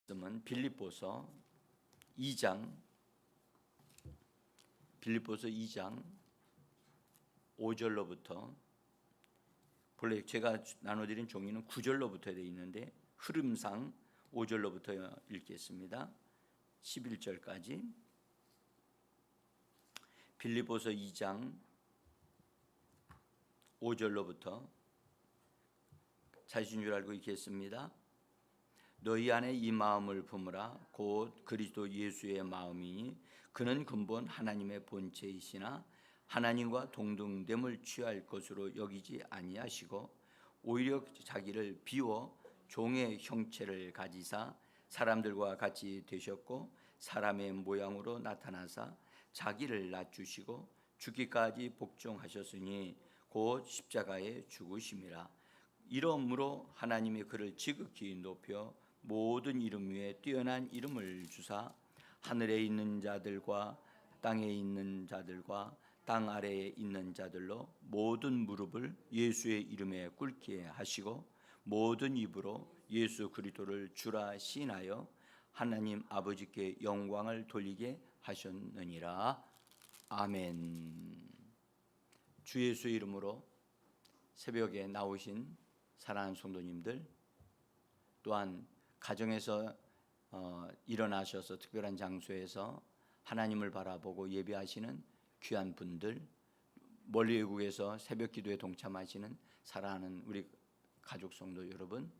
말씀은 빌립보서 2장 5절로부터, 본래 제가 나눠드린 종이는 9절로부터 되어 있는데 흐름상 5절로부터 읽겠습니다. 11절까지. 빌립보서 2장 5절로부터 자신 줄 알고 읽겠습니다. 너희 안에 이 마음을 품으라. 곧 그리스도 예수의 마음이니 그는 근본 하나님의 본체이시나 하나님과 동등됨을 취할 것으로 여기지 아니하시고 오히려 자기를 비워 종의 형체를 가지사 사람들과 같이 되셨고 사람의 모양으로 나타나사 자기를 낮추시고 죽기까지 복종하셨으니 곧 십자가에 죽으심이라. 이러므로 하나님이 그를 지극히 높여 모든 이름 위에 뛰어난 이름을 주사 하늘에 있는 자들과 땅에 있는 자들과 땅 아래에 있는 자들로 모든 무릎을 예수의 이름에 꿇게 하시고 모든 입으로 예수 그리스도를 주라 시인하여 하나님 아버지께 영광을 돌리게 하셨느니라. 아멘. 주 예수의 이름으로 새벽에 나오신 사랑하는 성도님들, 또한 가정에서 일어나셔서 특별한 장소에서 하나님을 바라보고 예배하시는 귀한 분들, 멀리 외국에서 새벽 기도에 동참하시는 사랑하는 우리 가족 성도 여러분,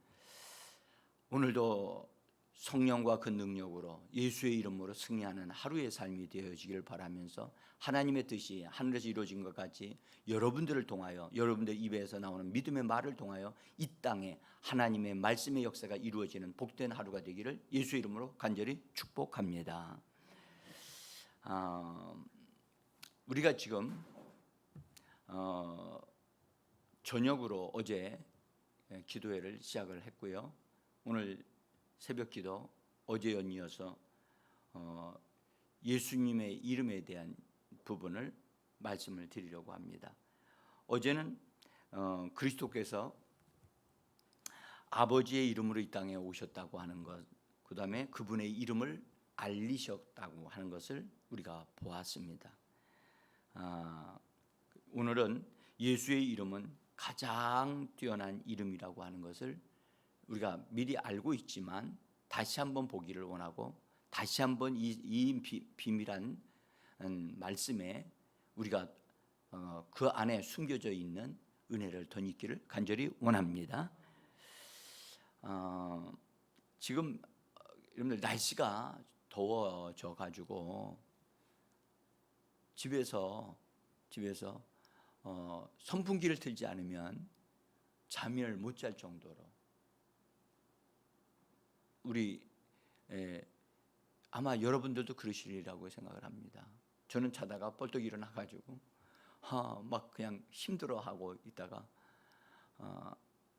오늘도 성령과 그 능력으로 예수의 이름으로 승리하는 하루의 삶이 되어지기를 바라면서 하나님의 뜻이 하늘에서 이루어진 것 같이 여러분들을 통하여, 여러분들 입에서 나오는 믿음의 말을 통하여 이 땅에 하나님의 말씀의 역사가 이루어지는 복된 하루가 되기를 예수의 이름으로 간절히 축복합니다. 우리가 지금 저녁으로 어제 기도회를 시작을 했고요. 오늘 새벽 기도 어제 연이어서 예수님의 이름에 대한 부분을 말씀을 드리려고 합니다. 어제는 그리스도께서 아버지의 이름으로 이 땅에 오셨다고 하는 것, 그 다음에 그분의 이름을 알리셨다고 하는 것을 우리가 보았습니다. 오늘은 예수의 이름은 가장 뛰어난 이름이라고 하는 것을 우리가 미리 알고 있지만 다시 한번 보기를 원하고, 다시 한번 이 비밀한 말씀에 우리가 그 안에 숨겨져 있는 은혜를 더 잊기를 간절히 원합니다. 지금 여러분들 날씨가 더워져 가지고 집에서 선풍기를 틀지 않으면 잠을 못 잘 정도로, 아마 여러분들도 그러시리라고 생각을 합니다. 저는 자다가 벌떡 일어나 가지고 막 그냥 힘들어하고 있다가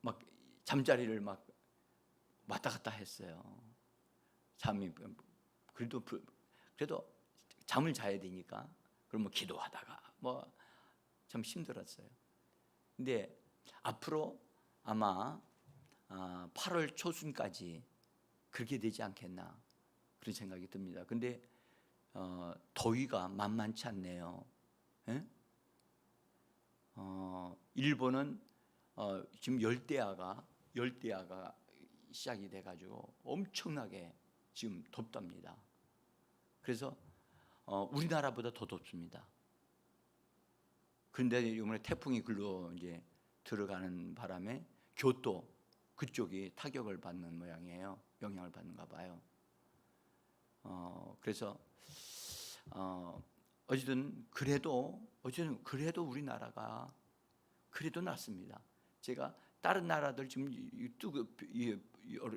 막 잠자리를 막 왔다 갔다 했어요. 잠이 그래도 잠을 자야 되니까 그럼 뭐 기도하다가 뭐 참 힘들었어요. 근데 앞으로 아마 8월 초순까지 그렇게 되지 않겠나 그런 생각이 듭니다. 근데 더위가 만만치 않네요. 예? 일본은 지금 열대야가 시작이 돼가지고 엄청나게 지금 덥답니다. 그래서 우리나라보다 더 덥습니다. 그런데 이번에 태풍이 글로 이제 들어가는 바람에 교토 그쪽이 타격을 받는 모양이에요. 영향을 받는가 봐요. 그래서 어쨌든 그래도 우리나라가 그래도 낫습니다. 제가 다른 나라들 지금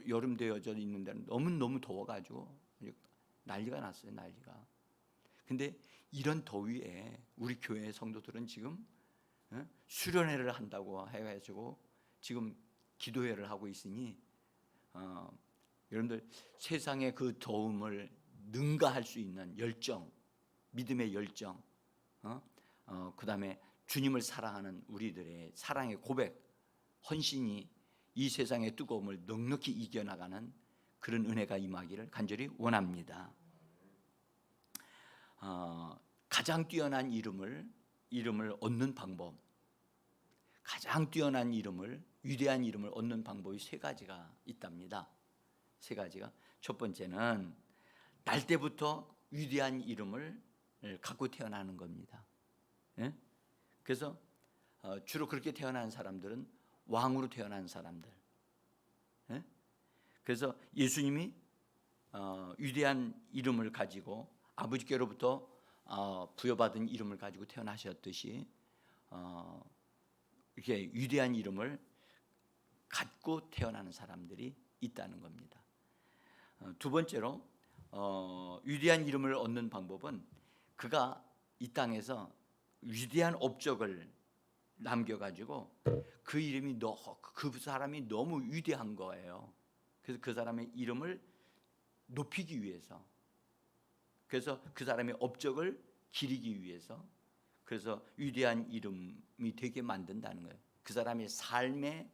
여름 되어져 있는 데는 너무 더워가지고 난리가 났어요. 난리가. 근데 이런 더위에 우리 교회 성도들은 지금 수련회를 한다고 해가지고 지금 기도회를 하고 있으니 여러분들 세상의 그 더움을 능가할 수 있는 열정, 믿음의 열정, 그 다음에 주님을 사랑하는 우리들의 사랑의 고백, 헌신이 이 세상의 뜨거움을 넉넉히 이겨나가는 그런 은혜가 임하기를 간절히 원합니다. 가장 뛰어난 이름을 얻는 방법, 가장 뛰어난 이름을, 위대한 이름을 얻는 방법이 세 가지가 있답니다. 세 가지가. 첫 번째는 날 때부터 위대한 이름을 갖고 태어나는 겁니다. 예? 그래서 주로 그렇게 태어난 사람들은 왕으로 태어난 사람들. 예? 그래서 예수님이 위대한 이름을 가지고 아버지께로부터 부여받은 이름을 가지고 태어나셨듯이 이렇게 위대한 이름을 갖고 태어나는 사람들이 있다는 겁니다. 두 번째로 위대한 이름을 얻는 방법은 그가 이 땅에서 위대한 업적을 남겨가지고 그 이름이 그 사람이 너무 위대한 거예요. 그래서 그 사람의 이름을 높이기 위해서, 그래서 그 사람의 업적을 기리기 위해서, 그래서 위대한 이름이 되게 만든다는 거예요. 그 사람의 삶의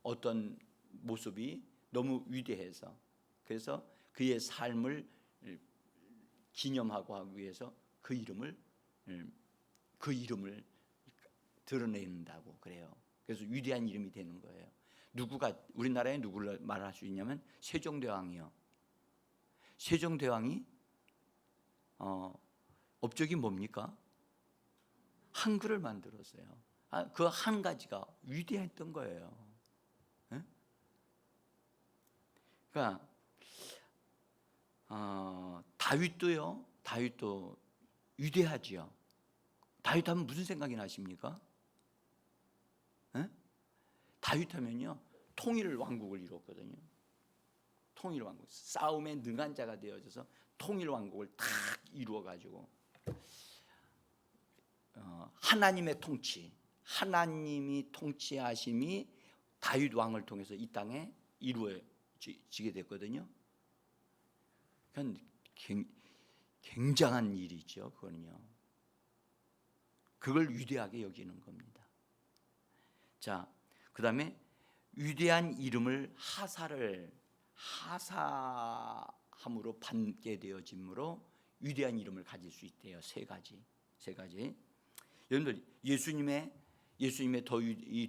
어떤 모습이 너무 위대해서, 그래서 그의 삶을 기념하고 하기 위해서 그 이름을 드러낸다고 그래요. 그래서 위대한 이름이 되는 거예요. 우리나라에 누구를 말할 수 있냐면 세종대왕이요. 세종대왕이 업적이 뭡니까? 한글을 만들었어요. 그 한 가지가 위대했던 거예요. 네? 그러니까 다윗도 위대하지요. 다윗 하면 무슨 생각이 나십니까? 네? 다윗 하면요, 통일 왕국을 이뤘거든요. 통일 왕국, 싸움에 능한 자가 되어져서 통일 왕국을 탁 이루어가지고 하나님의 통치, 하나님이 통치하심이 다윗 왕을 통해서 이 땅에 이루어지게 됐거든요. 그건 굉장한 일이죠. 그거는요. 그걸 위대하게 여기는 겁니다. 자, 그 다음에 위대한 이름을 하사함으로 받게 되어짐으로 위대한 이름을 가질 수 있대요. 세 가지. 여러분들 예수님의 더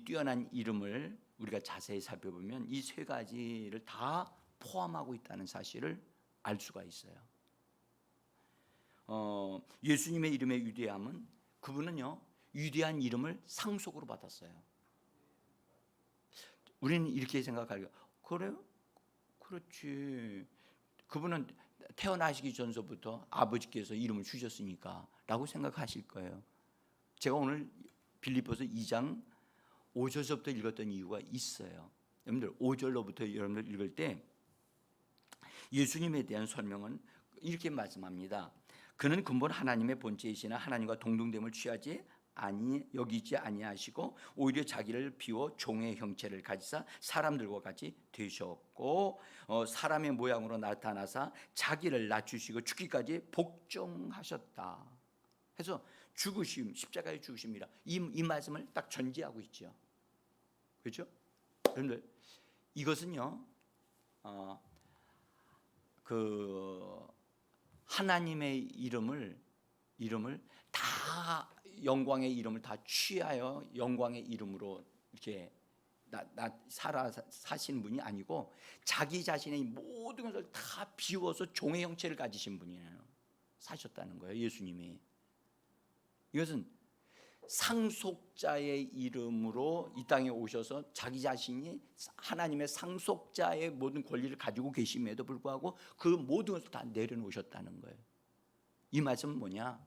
뛰어난 이름을 우리가 자세히 살펴보면 이 세 가지를 다 포함하고 있다는 사실을 알 수가 있어요. 예수님의 이름의 위대함은, 그분은요 위대한 이름을 상속으로 받았어요. 우리는 이렇게 생각하려, 그래요? 그렇지. 그분은 태어나시기 전서부터 아버지께서 이름을 주셨으니까 라고 생각하실 거예요. 제가 오늘 빌립보서 2장 5절부터 읽었던 이유가 있어요. 여러분들 5절로부터 여러분들 읽을 때 예수님에 대한 설명은 이렇게 말씀합니다. 그는 근본 하나님의 본체이시나 하나님과 동등됨을 취하지 여기지 아니하시고 오히려 자기를 비워 종의 형체를 가지사 사람들과 같이 되셨고 사람의 모양으로 나타나사 자기를 낮추시고 죽기까지 복종하셨다. 해서 죽으심, 십자가의 죽으심이라 이 말씀을 딱 전제하고 있죠. 그렇죠? 여러분들 이것은요 하나님의 이름을 다 영광의 이름을 다 취하여 영광의 이름으로 이렇게 사신 분이 아니고 자기 자신의 모든 것을 다 비워서 종의 형체를 가지신 분이에요. 사셨다는 거예요. 예수님이. 이것은 상속자의 이름으로 이 땅에 오셔서 자기 자신이 하나님의 상속자의 모든 권리를 가지고 계심에도 불구하고 그 모든 것을 다 내려놓으셨다는 거예요. 이 말씀은 뭐냐?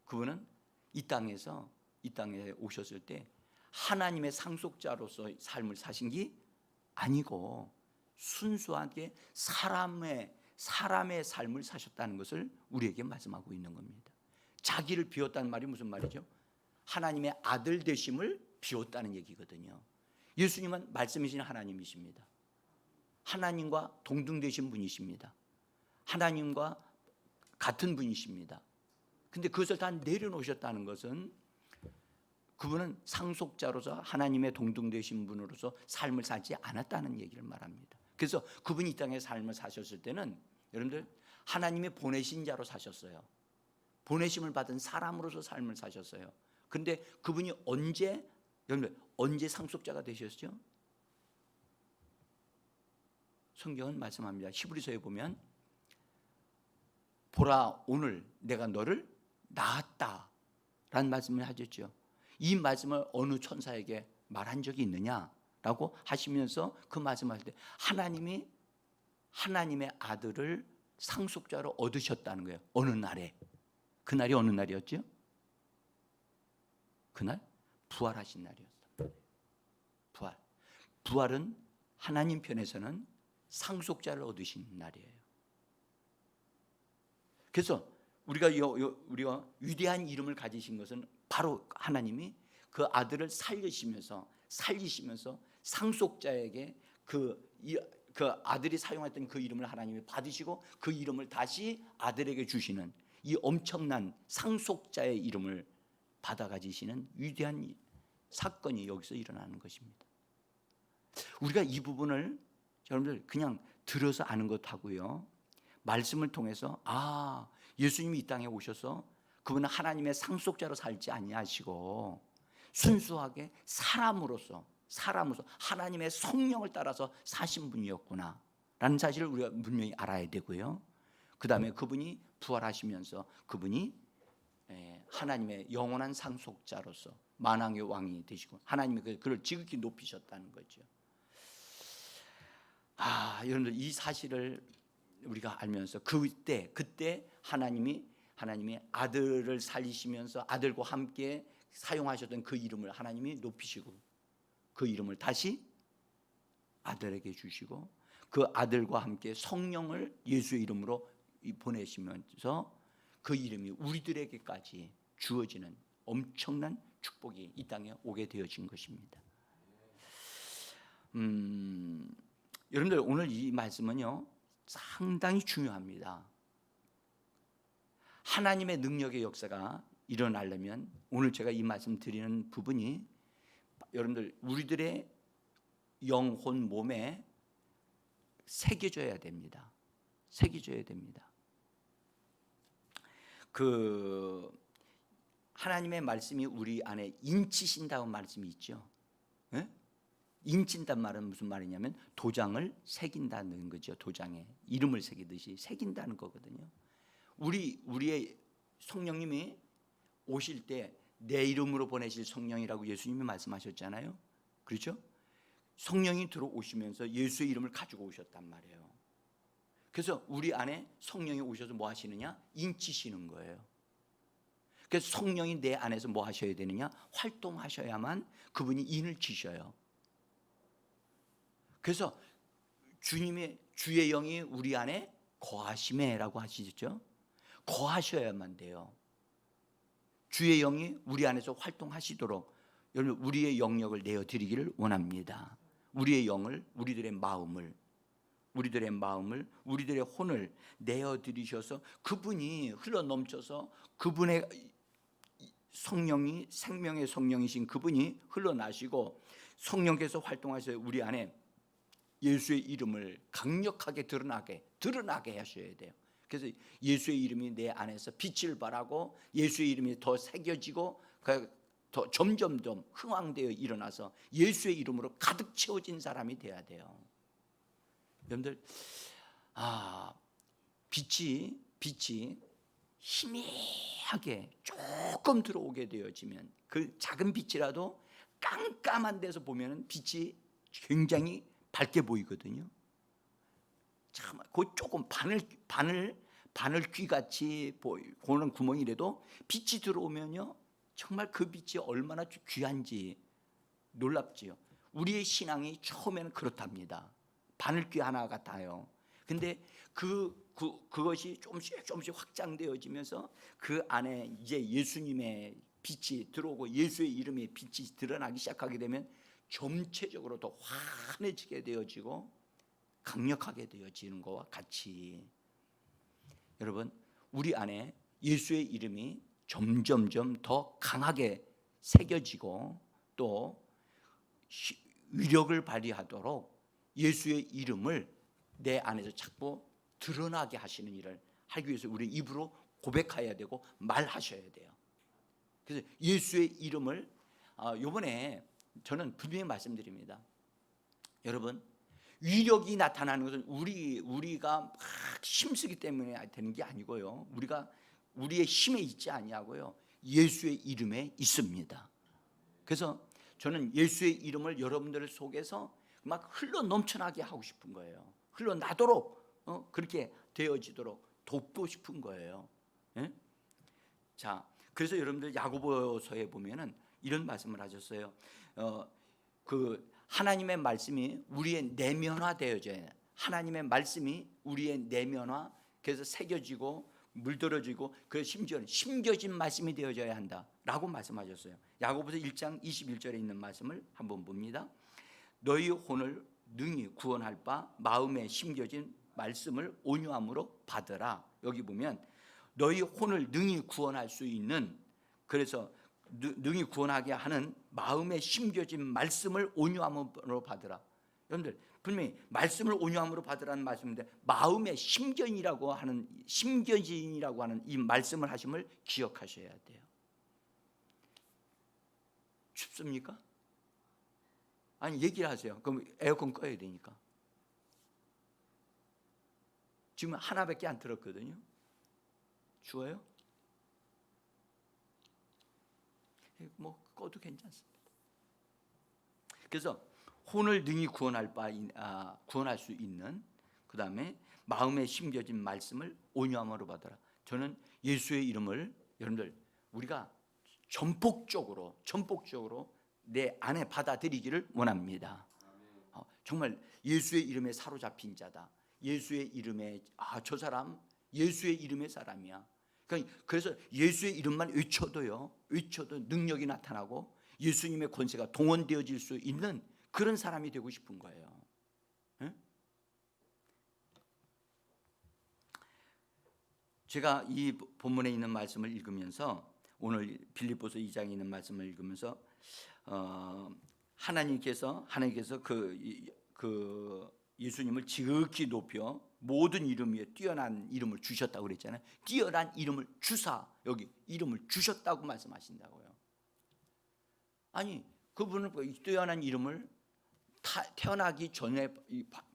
그분은 이 땅에 오셨을 때 하나님의 상속자로서 삶을 사신 게 아니고 순수하게 사람의 삶을 사셨다는 것을 우리에게 말씀하고 있는 겁니다. 자기를 비웠다는 말이 무슨 말이죠? 하나님의 아들 되심을 비웠다는 얘기거든요. 예수님은 말씀이신 하나님이십니다. 하나님과 동등되신 분이십니다. 하나님과 같은 분이십니다. 근데 그것을 다 내려놓으셨다는 것은 그분은 상속자로서 하나님의 동등되신 분으로서 삶을 살지 않았다는 얘기를 말합니다. 그래서 그분이 이 땅에 삶을 사셨을 때는 여러분들 하나님이 보내신 자로 사셨어요. 보내심을 받은 사람으로서 삶을 사셨어요. 그런데 그분이 여러분들 언제 상속자가 되셨죠? 성경은 말씀합니다. 히브리서에 보면 보라 오늘 내가 너를 낳았다 라는 말씀을 하셨죠. 이 말씀을 어느 천사에게 말한 적이 있느냐라고 하시면서 그 말씀을 할 때 하나님의 아들을 상속자로 얻으셨다는 거예요. 어느 날에. 그날이 어느 날이었죠? 그날 부활하신 날이었어요. 부활은 하나님 편에서는 상속자를 얻으신 날이에요. 그래서 우리가 위대한 이름을 가지신 것은 바로 하나님이 그 아들을 살리시면서 상속자에게 그 아들이 사용했던 그 이름을 하나님이 받으시고 그 이름을 다시 아들에게 주시는 이 엄청난 상속자의 이름을 받아 가지시는 위대한 사건이 여기서 일어나는 것입니다. 우리가 이 부분을 여러분들 그냥 들어서 아는 것하고요, 말씀을 통해서 예수님이 이 땅에 오셔서 그분은 하나님의 상속자로 살지 아니하시고 순수하게 사람으로서 하나님의 성령을 따라서 사신 분이었구나 라는 사실을 우리가 분명히 알아야 되고요. 그 다음에 그분이 부활하시면서 그분이 하나님의 영원한 상속자로서 만왕의 왕이 되시고 하나님이 그를 지극히 높이셨다는 거죠. 여러분들 이 사실을 우리가 알면서 그때 하나님이 아들을 살리시면서 아들과 함께 사용하셨던 그 이름을 하나님이 높이시고 그 이름을 다시 아들에게 주시고 그 아들과 함께 성령을 예수의 이름으로 보내시면서 그 이름이 우리들에게까지 주어지는 엄청난 축복이 이 땅에 오게 되어진 것입니다. 여러분들 오늘 이 말씀은요 상당히 중요합니다. 하나님의 능력의 역사가 일어나려면 오늘 제가 이 말씀 드리는 부분이 여러분들 우리들의 영혼 몸에 새겨져야 됩니다. 그 하나님의 말씀이 우리 안에 인치신다는 말씀이 있죠. 인친단 말은 무슨 말이냐면 도장을 새긴다는 거죠. 도장에 이름을 새기듯이 새긴다는 거거든요. 우리의 성령님이 오실 때 내 이름으로 보내실 성령이라고 예수님이 말씀하셨잖아요. 그렇죠? 성령이 들어오시면서 예수의 이름을 가지고 오셨단 말이에요. 그래서 우리 안에 성령이 오셔서 뭐 하시느냐? 인치시는 거예요. 그래서 성령이 내 안에서 뭐 하셔야 되느냐? 활동하셔야만 그분이 인을 치셔요. 그래서 주의 영이 우리 안에 거하시매라고 하시죠. 거하셔야만 돼요. 주의 영이 우리 안에서 활동하시도록 여러분 우리의 영역을 내어드리기를 원합니다. 우리의 영을, 우리들의 마음을, 우리들의 혼을 내어드리셔서 그분이 흘러넘쳐서 그분의 성령이 생명의 성령이신 그분이 흘러나시고 성령께서 활동하셔서 우리 안에 예수의 이름을 강력하게 드러나게 하셔야 돼요. 그래서 예수의 이름이 내 안에서 빛을 발하고 예수의 이름이 더 새겨지고 더 점점 흥황되어 일어나서 예수의 이름으로 가득 채워진 사람이 돼야 돼요. 여러분들 빛이 희미하게 조금 들어오게 되어지면 그 작은 빛이라도 깜깜한 데서 보면 빛이 굉장히 밝게 보이거든요. 참, 그 조금 바늘귀같이 보는 구멍이라도 빛이 들어오면요, 정말 그 빛이 얼마나 귀한지 놀랍지요. 우리의 신앙이 처음에는 그렇답니다. 바늘귀 하나 같아요. 근데 그것이 조금씩 확장되어지면서 그 안에 이제 예수님의 빛이 들어오고 예수의 이름의 빛이 드러나기 시작하게 되면 전체적으로 더 환해지게 되어지고 강력하게 되어지는 것과 같이 여러분 우리 안에 예수의 이름이 점점점 더 강하게 새겨지고 또 위력을 발휘하도록 예수의 이름을 내 안에서 자꾸 드러나게 하시는 일을 하기 위해서 우리 입으로 고백해야 되고 말하셔야 돼요. 그래서 예수의 이름을 이번에 저는 분명히 말씀드립니다. 여러분, 위력이 나타나는 것은 우리가 막 힘쓰기 때문에 되는 게 아니고요. 우리가 우리의 힘에 있지 아니하고요. 예수의 이름에 있습니다. 그래서 저는 예수의 이름을 여러분들 속에서 막 흘러 넘쳐나게 하고 싶은 거예요. 흘러나도록 그렇게 되어지도록 돕고 싶은 거예요. 예? 자, 그래서 여러분들 야고보서에 보면은 이런 말씀을 하셨어요. 그 하나님의 말씀이 우리의 내면화되어져야 해요. 하나님의 말씀이 우리의 내면화, 그래서 새겨지고 물들어지고 그 심지어는 심겨진 말씀이 되어져야 한다라고 말씀하셨어요. 야고보서 1장 21절에 있는 말씀을 한번 봅니다. 너희 혼을 능히 구원할 바 마음에 심겨진 말씀을 온유함으로 받으라. 여기 보면 너희 혼을 능히 구원할 수 있는, 그래서 능히 구원하게 하는 마음에 심겨진 말씀을 온유함으로 받으라. 여러분들 분명히 말씀을 온유함으로 받으라는 말씀인데 마음의 심견이라고 하는, 심겨진이라고 하는 이 말씀을 하심을 기억하셔야 돼요. 춥습니까? 아니 얘기를 하세요. 그럼 에어컨 꺼야 되니까. 지금 하나밖에 안 틀었거든요. 추워요? 뭐 꺼도 괜찮습니다. 그래서 혼을 능히 구원할 수 있는, 그 다음에 마음에 심겨진 말씀을 온유함으로 받아라. 저는 예수의 이름을 여러분들 우리가 전폭적으로 내 안에 받아들이기를 원합니다. 정말 예수의 이름에 사로잡힌 자다. 예수의 이름에 저 사람 예수의 이름의 사람이야. 그래서 예수의 이름만 외쳐도 능력이 나타나고 예수님의 권세가 동원되어질 수 있는 그런 사람이 되고 싶은 거예요. 네? 제가 이 본문에 있는 말씀을 읽으면서, 오늘 빌립보서 2장에 있는 말씀을 읽으면서 하나님께서 그 예수님을 지극히 높여 모든 이름 위에 뛰어난 이름을 주셨다고 그랬잖아요. 뛰어난 이름을 주사, 여기 이름을 주셨다고 말씀하신다고요. 아니 그분은 뛰어난 이름을 태어나기 전에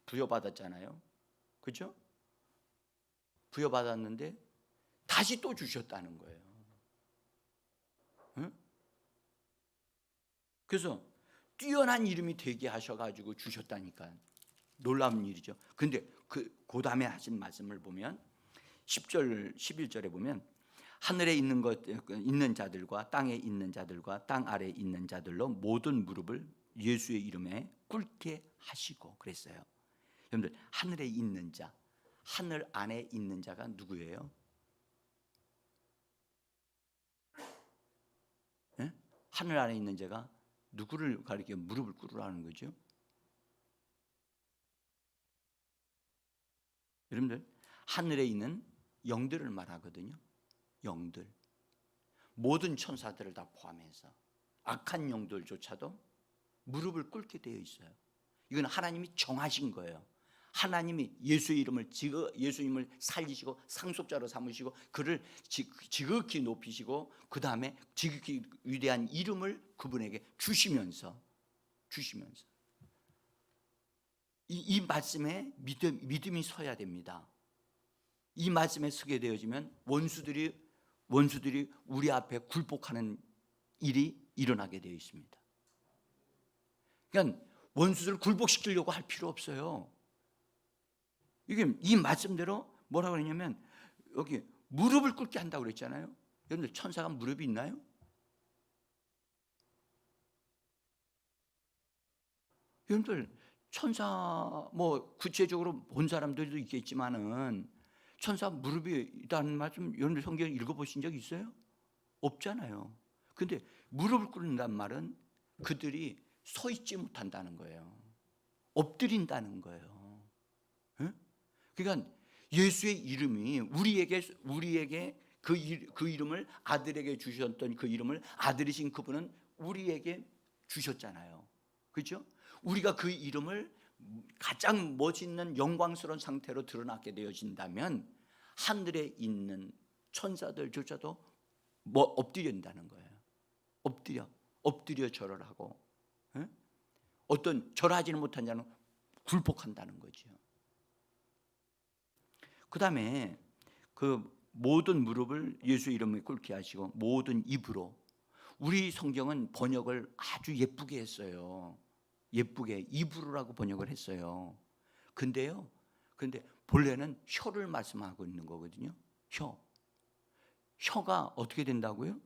부여받았잖아요. 그렇죠? 부여받았는데 다시 또 주셨다는 거예요. 응? 그래서 뛰어난 이름이 되게 하셔가지고 주셨다니까 놀라운 일이죠. 근데 그 다음에 하신 말씀을 보면 10절 11절에 보면 하늘에 있는 자들과 땅에 있는 자들과 땅 아래에 있는 자들로 모든 무릎을 예수의 이름에 꿇게 하시고 그랬어요. 여러분들 하늘에 있는 자, 하늘 안에 있는 자가 누구예요? 네? 하늘 안에 있는 자가 누구를 가리켜 무릎을 꿇으라는 거죠? 여러분들 하늘에 있는 영들을 말하거든요. 영들, 모든 천사들을 다 포함해서 악한 영들조차도 무릎을 꿇게 되어 있어요. 이건 하나님이 정하신 거예요. 하나님이 예수님을 살리시고 상속자로 삼으시고 그를 지극히 높이시고 그 다음에 지극히 위대한 이름을 그분에게 주시면서 이 말씀에 믿음이 서야 됩니다. 이 말씀에 서게 되어지면 원수들이 우리 앞에 굴복하는 일이 일어나게 되어 있습니다. 그러니까 원수들을 굴복시키려고 할 필요 없어요. 이게 이 말씀대로 뭐라고 그러냐면 여기 무릎을 꿇게 한다고 그랬잖아요. 여러분들 천사가 무릎이 있나요? 여러분들 천사 뭐 구체적으로 본 사람들도 있겠지만은 천사 무릎이 있다는 말씀 여러분들 성경 읽어보신 적 있어요? 없잖아요. 근데 무릎을 꿇는다는 말은 그들이 서 있지 못한다는 거예요. 엎드린다는 거예요. 응? 그러니까 예수의 이름이 우리에게 그 이름을 아들에게 주셨던 그 이름을 아들이신 그분은 우리에게 주셨잖아요. 그렇죠? 우리가 그 이름을 가장 멋있는 영광스러운 상태로 드러나게 되어진다면 하늘에 있는 천사들조차도 엎드린다는 거예요. 엎드려 절을 하고, 어떤 절하지는 못한 자는 굴복한다는 거죠. 그 다음에 그 모든 무릎을 예수 이름에 꿇게 하시고 모든 입으로, 우리 성경은 번역을 아주 예쁘게 했어요. 예쁘게 입으로라고 번역을 했어요. 근데 본래는 혀를 말씀하고 있는 거거든요. 혀가 어떻게 된다고요?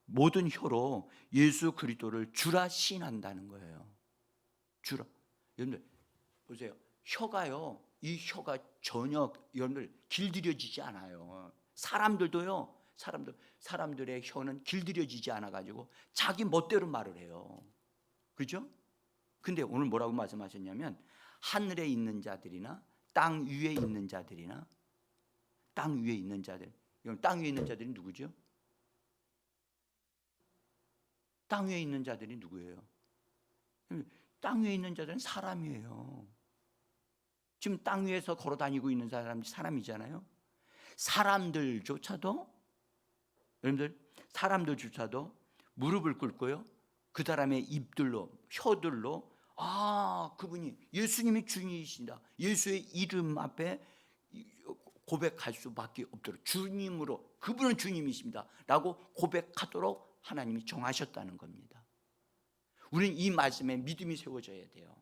모든 혀로 예수 그리스도를 주라 시인한다는 거예요. 주라. 여러분들 보세요. 혀가요, 이 혀가 전혀 여러분들 길들여지지 않아요. 사람들도요, 사람들의 혀는 길들여지지 않아 가지고 자기 멋대로 말을 해요. 그렇죠? 근데 오늘 뭐라고 말씀하셨냐면, 하늘에 있는 자들이나 땅 위에 있는 자들이나, 땅 위에 있는 자들. 땅 위에 있는 자들이 누구죠? 땅 위에 있는 자들이 누구예요? 땅 위에 있는 자들은 사람이에요. 지금 땅 위에서 걸어 다니고 있는 사람이잖아요. 사람들조차도 무릎을 꿇고요, 그 사람의 입들로, 혀들로, 그분이 예수님이 주님이시다, 예수의 이름 앞에 고백할 수밖에 없도록, 주님으로, 그분은 주님이십니다 라고 고백하도록 하나님이 정하셨다는 겁니다. 우리는 이 말씀에 믿음이 세워져야 돼요.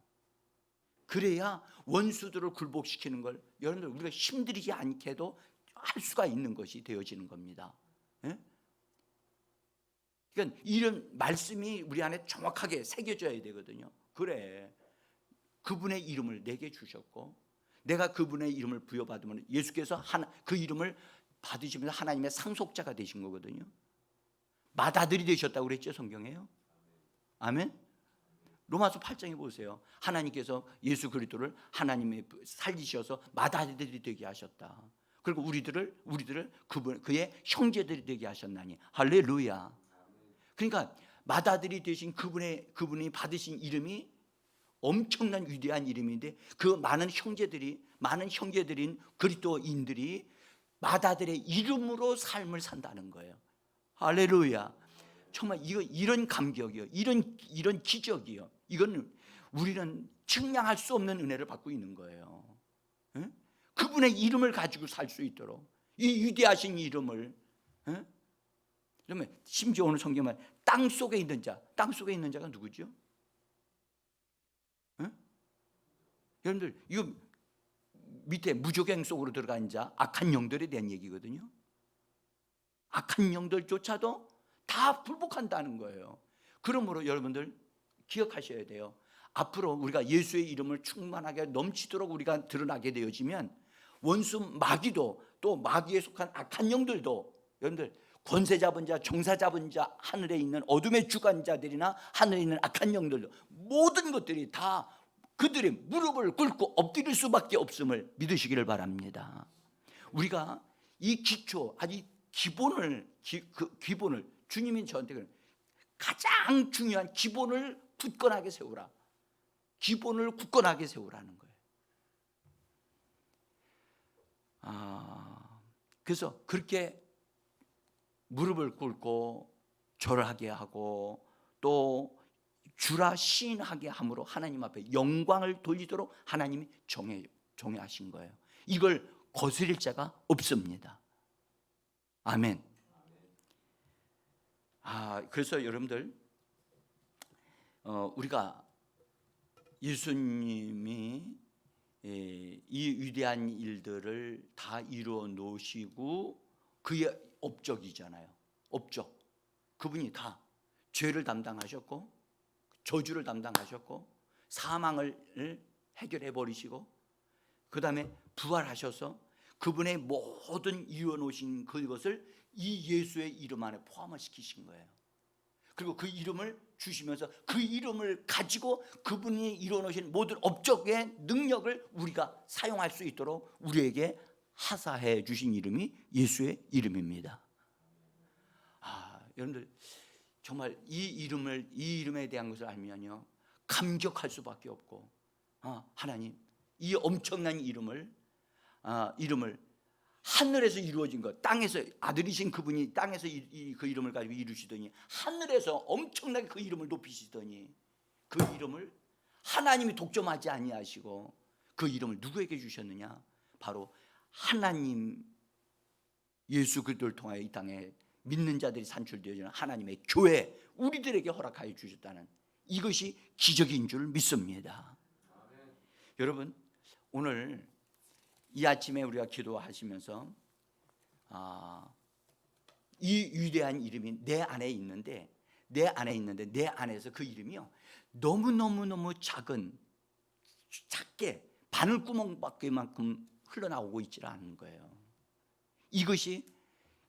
그래야 원수들을 굴복시키는 걸 여러분들 우리가 힘들이지 않게도 할 수가 있는 것이 되어지는 겁니다. 그러니까 이런 말씀이 우리 안에 정확하게 새겨져야 되거든요. 그래, 그분의 이름을 내게 주셨고 내가 그분의 이름을 부여받으면 예수께서 그 이름을 받으시면서 하나님의 상속자가 되신 거거든요. 맏아들이 되셨다고 그랬죠, 성경에요. 아멘. 로마서 8장에 보세요. 하나님께서 예수 그리스도를 하나님의 살리셔서 맏아들이 되게 하셨다. 그리고 우리들을 그의 형제들이 되게 하셨나니. 할렐루야. 그러니까 맏아들이 되신 그분이 받으신 이름이 엄청난 위대한 이름인데, 그 많은 형제들인 그리스도인들이 맏아들의 이름으로 삶을 산다는 거예요. 할렐루야. 정말 이런 감격이요, 이런 기적이요, 이건 우리는 측량할 수 없는 은혜를 받고 있는 거예요. 그분의 이름을 가지고 살 수 있도록, 이 위대하신 이름을. 그러면 심지어 오늘 성경은 땅 속에 있는 자가 누구죠? 여러분들, 이거 밑에 무조갱 속으로 들어간 자, 악한 영들에 대한 얘기거든요. 악한 영들조차도 다 불복한다는 거예요. 그러므로 여러분들 기억하셔야 돼요. 앞으로 우리가 예수의 이름을 충만하게 넘치도록 우리가 드러나게 되어지면 원수 마귀도, 또 마귀에 속한 악한 영들도, 여러분들 권세 잡은 자, 종사 잡은 자, 하늘에 있는 어둠의 주관자들이나 하늘에 있는 악한 영들도, 모든 것들이 다 그들의 무릎을 꿇고 엎드릴 수밖에 없음을 믿으시기를 바랍니다. 우리가 이 기초, 아주 기본을 주님이 저한테 가장 중요한 기본을 굳건하게 세우라, 기본을 굳건하게 세우라는 거예요. 그래서 그렇게 무릎을 꿇고 절하게 하고 또 주라 시인하게 함으로 하나님 앞에 영광을 돌리도록 하나님이 정하신 거예요. 이걸 거스릴 자가 없습니다. 아멘. 그래서 여러분들, 우리가 예수님이 이 위대한 일들을 다 이루어 놓으시고, 그의 업적이잖아요. 업적. 그분이 다 죄를 담당하셨고 저주를 담당하셨고 사망을 해결해 버리시고, 그 다음에 부활하셔서 그분의 모든 이루어 놓으신 그것을 이 예수의 이름 안에 포함을 시키신 거예요. 그리고 그 이름을 주시면서 그 이름을 가지고 그분이 이루어 놓으신 모든 업적의 능력을 우리가 사용할 수 있도록 우리에게 하사해 주신 이름이 예수의 이름입니다. 여러분들 정말 이 이름에 대한 것을 알면요, 감격할 수밖에 없고, 하나님, 이 엄청난 이름을 하늘에서 이루어진 것, 땅에서 아들이신 그분이 땅에서 그 이름을 가지고 이루시더니 하늘에서 엄청나게 그 이름을 높이시더니 그 이름을 하나님이 독점하지 아니하시고 그 이름을 누구에게 주셨느냐? 바로 하나님 예수 그리스도를 통하여 이 땅에 믿는 자들이 산출되어지는 하나님의 교회, 우리들에게 허락하여 주셨다는 이것이 기적인 줄 믿습니다. 여러분, 오늘 이 아침에 우리가 기도하시면서 이 위대한 이름이 내 안에 있는데 내 안에서 그 이름이요 너무너무 작게 바늘구멍밖에만큼 흘러나오고 있지 않은 거예요. 이것이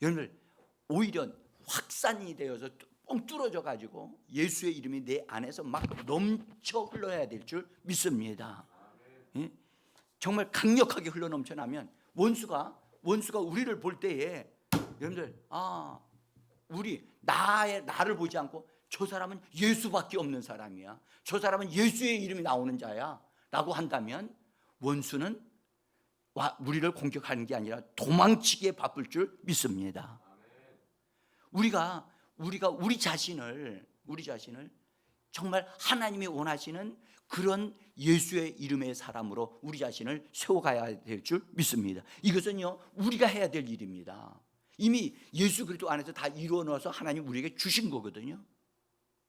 여러분들 오히려 확산이 되어서 뻥 뚫어져 가지고 예수의 이름이 내 안에서 막 넘쳐 흘러야 될 줄 믿습니다. 예? 정말 강력하게 흘러넘쳐 나면 원수가 우리를 볼 때에 여러분들 나를 보지 않고 저 사람은 예수밖에 없는 사람이야, 저 사람은 예수의 이름이 나오는 자야 라고 한다면 원수는 우리를 공격하는 게 아니라 도망치기에 바쁠 줄 믿습니다. 우리가 우리 자신을 정말 하나님이 원하시는 그런 예수의 이름의 사람으로 우리 자신을 세워가야 될 줄 믿습니다. 이것은요 우리가 해야 될 일입니다. 이미 예수 그리스도 안에서 다 이루어 놓아서 하나님 우리에게 주신 거거든요.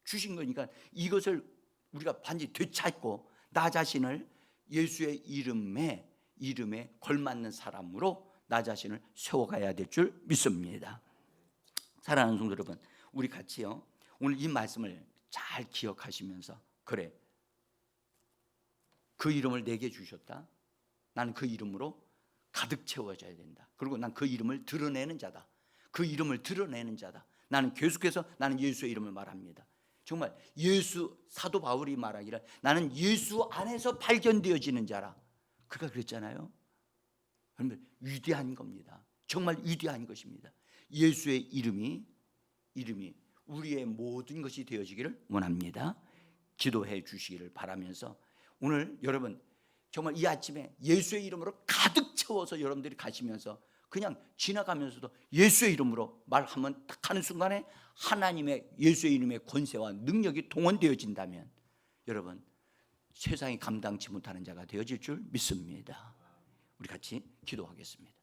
주신 거니까 이것을 우리가 반드시 되찾고 나 자신을 예수의 이름에 걸맞는 사람으로 나 자신을 세워가야 될 줄 믿습니다. 사랑하는 성도 여러분, 우리 같이요 오늘 이 말씀을 잘 기억하시면서, 그래, 그 이름을 내게 주셨다, 나는 그 이름으로 가득 채워져야 된다, 그리고 난 그 이름을 드러내는 자다, 그 이름을 드러내는 자다. 나는 계속해서 나는 예수의 이름을 말합니다. 정말 사도 바울이 말하기를 나는 예수 안에서 발견되어지는 자라. 그가 그랬잖아요. 여러분, 위대한 겁니다. 정말 위대한 것입니다. 예수의 이름이 우리의 모든 것이 되어지기를 원합니다. 기도해 주시기를 바라면서 오늘 여러분 정말 이 아침에 예수의 이름으로 가득 채워서 여러분들이 가시면서 그냥 지나가면서도 예수의 이름으로 말하면 딱 하는 순간에 하나님의 예수의 이름의 권세와 능력이 동원되어진다면 여러분 세상이 감당치 못하는 자가 되어질 줄 믿습니다. 우리 같이 기도하겠습니다.